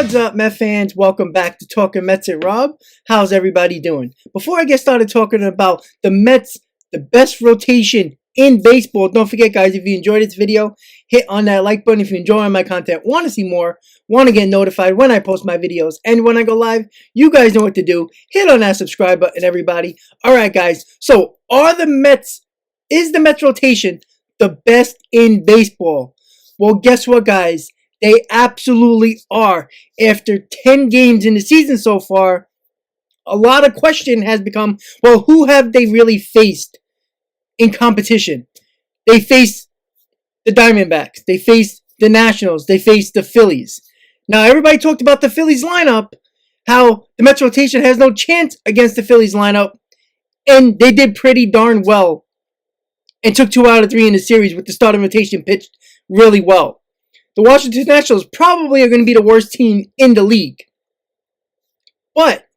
What's up, Met fans? Welcome back to Talking Mets and Rob. How's everybody doing? Before I get started talking about the Mets, the best rotation in baseball, don't forget, guys, if you enjoyed this video, hit on that like button. If you enjoy my content, want to see more, want to get notified when I post my videos and when I go live, you guys know what to do. Hit on that subscribe button, everybody. All right, guys. So, is the Mets rotation the best in baseball? Well, guess what, guys? They absolutely are. After 10 games in the season so far, a lot of question has become, well, who have they really faced in competition? They faced the Diamondbacks. They faced the Nationals. They faced the Phillies. Now, everybody talked about the Phillies lineup, how the Mets rotation has no chance against the Phillies lineup, and they did pretty darn well and took 2 out of 3 in the series with the starting rotation pitched really well. The Washington Nationals probably are going to be the worst team in the league. But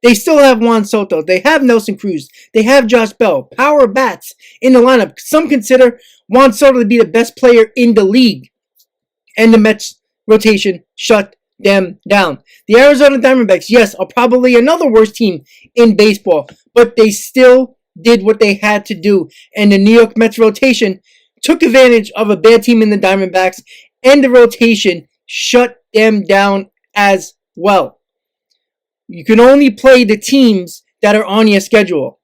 they still have Juan Soto. They have Nelson Cruz. They have Josh Bell. Power bats in the lineup. Some consider Juan Soto to be the best player in the league. And the Mets rotation shut them down. The Arizona Diamondbacks, yes, are probably another worst team in baseball. But they still did what they had to do. And the New York Mets rotation took advantage of a bad team in the Diamondbacks, and the rotation shut them down as well. You can only play the teams that are on your schedule.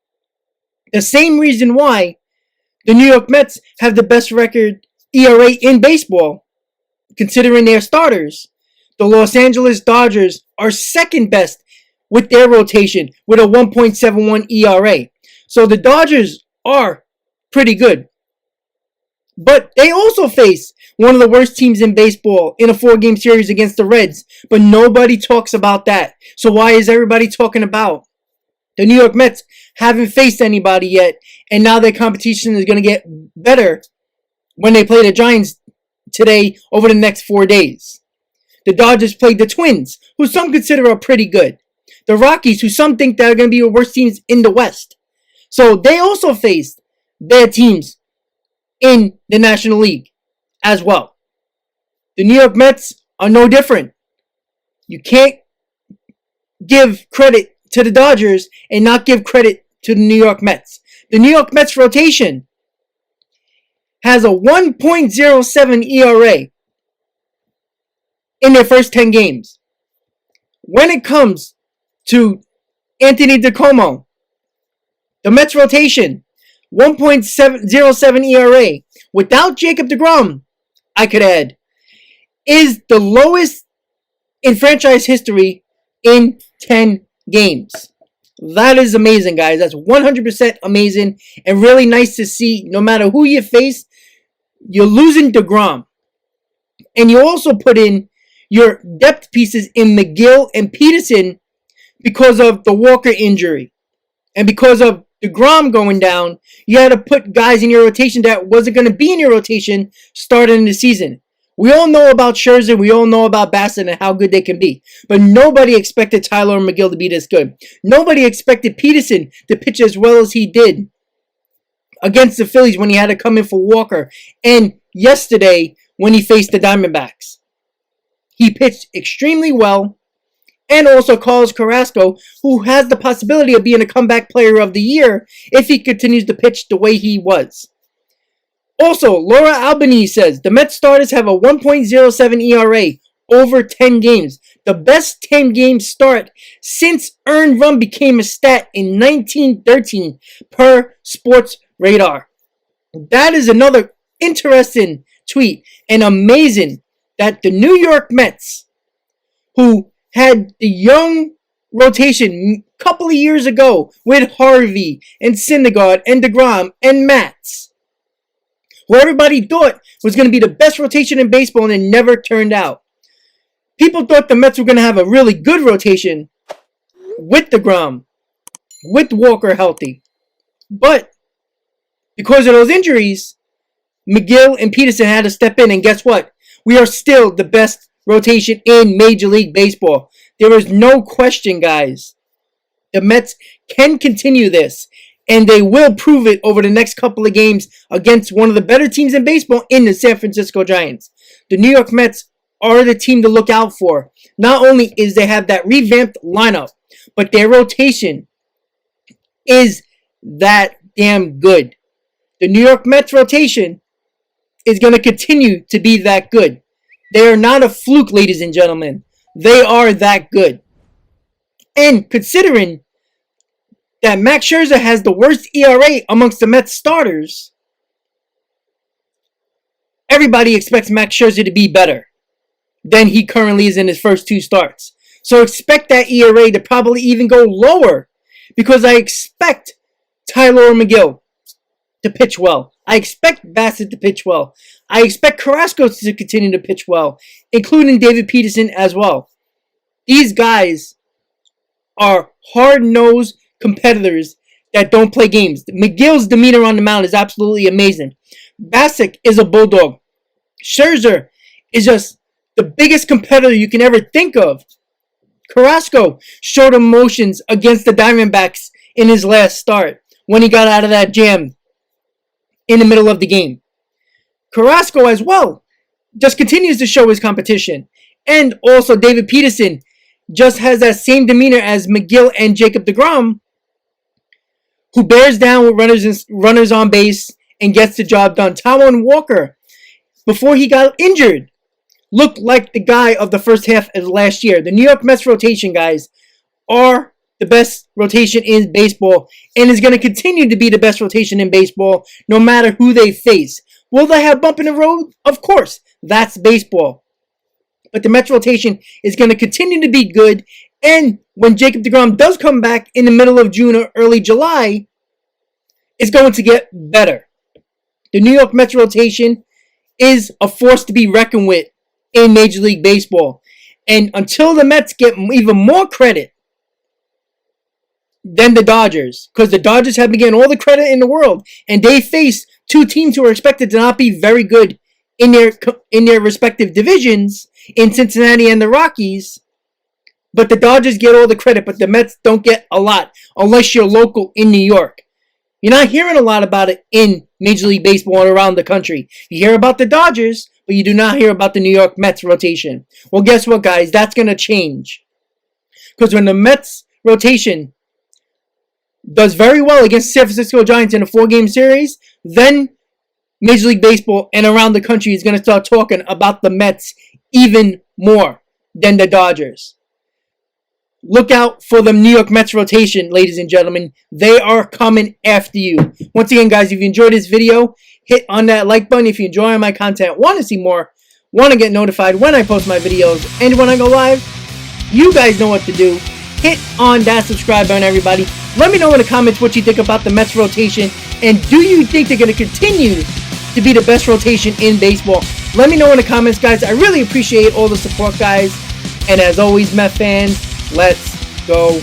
The same reason why the New York Mets have the best record ERA in baseball, considering their starters. The Los Angeles Dodgers are second best with their rotation with a 1.71 ERA. So the Dodgers are pretty good. But they also face one of the worst teams in baseball in a 4-game series against the Reds. But nobody talks about that. So why is everybody talking about the New York Mets haven't faced anybody yet, and now their competition is going to get better when they play the Giants today over the next 4 days? The Dodgers played the Twins, who some consider are pretty good. The Rockies, who some think that are going to be the worst teams in the West. So they also faced bad teams in the National League as well. The New York Mets are no different. You can't give credit to the Dodgers and not give credit to the New York Mets. The New York Mets rotation has a 1.07 ERA in their first 10 games. When it comes to Anthony DeComo, the Mets rotation 1.07 ERA, without Jacob deGrom, I could add, is the lowest in franchise history in 10 games. That is amazing, guys. That's 100% amazing and really nice to see. No matter who you face, you're losing deGrom. And you also put in your depth pieces in McGill and Peterson because of the Walker injury. And because of DeGrom going down, you had to put guys in your rotation that wasn't going to be in your rotation starting the season. We all know about Scherzer. We all know about Bassett and how good they can be. But nobody expected Tyler McGill to be this good. Nobody expected Peterson to pitch as well as he did against the Phillies when he had to come in for Walker. And yesterday when he faced the Diamondbacks. He pitched extremely well. And also Carlos Carrasco, who has the possibility of being a comeback player of the year if he continues to pitch the way he was. Also, Laura Albanese says, the Mets starters have a 1.07 ERA over 10 games. The best 10-game start since earned run became a stat in 1913 per Sports Radar. That is another interesting tweet and amazing that the New York Mets, who had the young rotation a couple of years ago with Harvey and Syndergaard and DeGrom and Matz, who everybody thought was going to be the best rotation in baseball, and it never turned out. People thought the Mets were going to have a really good rotation with DeGrom, with Walker healthy. But because of those injuries, McGill and Peterson had to step in, and guess what? We are still the best rotation in Major League Baseball. There is no question, guys. The Mets can continue this, and they will prove it over the next couple of games against one of the better teams in baseball in the San Francisco Giants. The New York Mets are the team to look out for. Not only is they have that revamped lineup, but their rotation is that damn good. The New York Mets rotation is going to continue to be that good. They are not a fluke, ladies and gentlemen. They are that good. And considering that Max Scherzer has the worst ERA amongst the Mets starters, everybody expects Max Scherzer to be better than he currently is in his first 2 starts. So expect that ERA to probably even go lower, because I expect Tyler McGill to pitch well. I expect Bassett to pitch well. I expect Carrasco to continue to pitch well, including David Peterson as well. These guys are hard-nosed competitors that don't play games. McGill's demeanor on the mound is absolutely amazing. Bassett is a bulldog. Scherzer is just the biggest competitor you can ever think of. Carrasco showed emotions against the Diamondbacks in his last start when he got out of that jam in the middle of the game. Carrasco as well just continues to show his competition. And also David Peterson just has that same demeanor as McGill and Jacob deGrom, who bears down with runners on base and gets the job done. Taijuan Walker, before he got injured, looked like the guy of the first half of last year. The New York Mets rotation, guys, are the best rotation in baseball and is going to continue to be the best rotation in baseball no matter who they face. Will they have bump in the road? Of course. That's baseball. But the Mets rotation is going to continue to be good, and when Jacob deGrom does come back in the middle of June or early July, it's going to get better. The New York Mets rotation is a force to be reckoned with in Major League Baseball. And until the Mets get even more credit than the Dodgers, because the Dodgers have been getting all the credit in the world, and they face 2 teams who are expected to not be very good in their respective divisions, in Cincinnati and the Rockies. But the Dodgers get all the credit, but the Mets don't get a lot unless you're local in New York. You're not hearing a lot about it in Major League Baseball and around the country. You hear about the Dodgers, but you do not hear about the New York Mets rotation. Well, guess what, guys? That's going to change. Because when the Mets rotation does very well against the San Francisco Giants in a 4-game series, then Major League Baseball and around the country is going to start talking about the Mets even more than the Dodgers. Look out for the New York Mets rotation, ladies and gentlemen. They are coming after you. Once again, guys, if you enjoyed this video, hit on that like button. If you enjoy my content, want to see more, want to get notified when I post my videos and when I go live, you guys know what to do. Hit on that subscribe button, everybody. Let me know in the comments what you think about the Mets rotation, and do you think they're going to continue to be the best rotation in baseball? Let me know in the comments, guys. I really appreciate all the support, guys. And as always, Met fans, let's go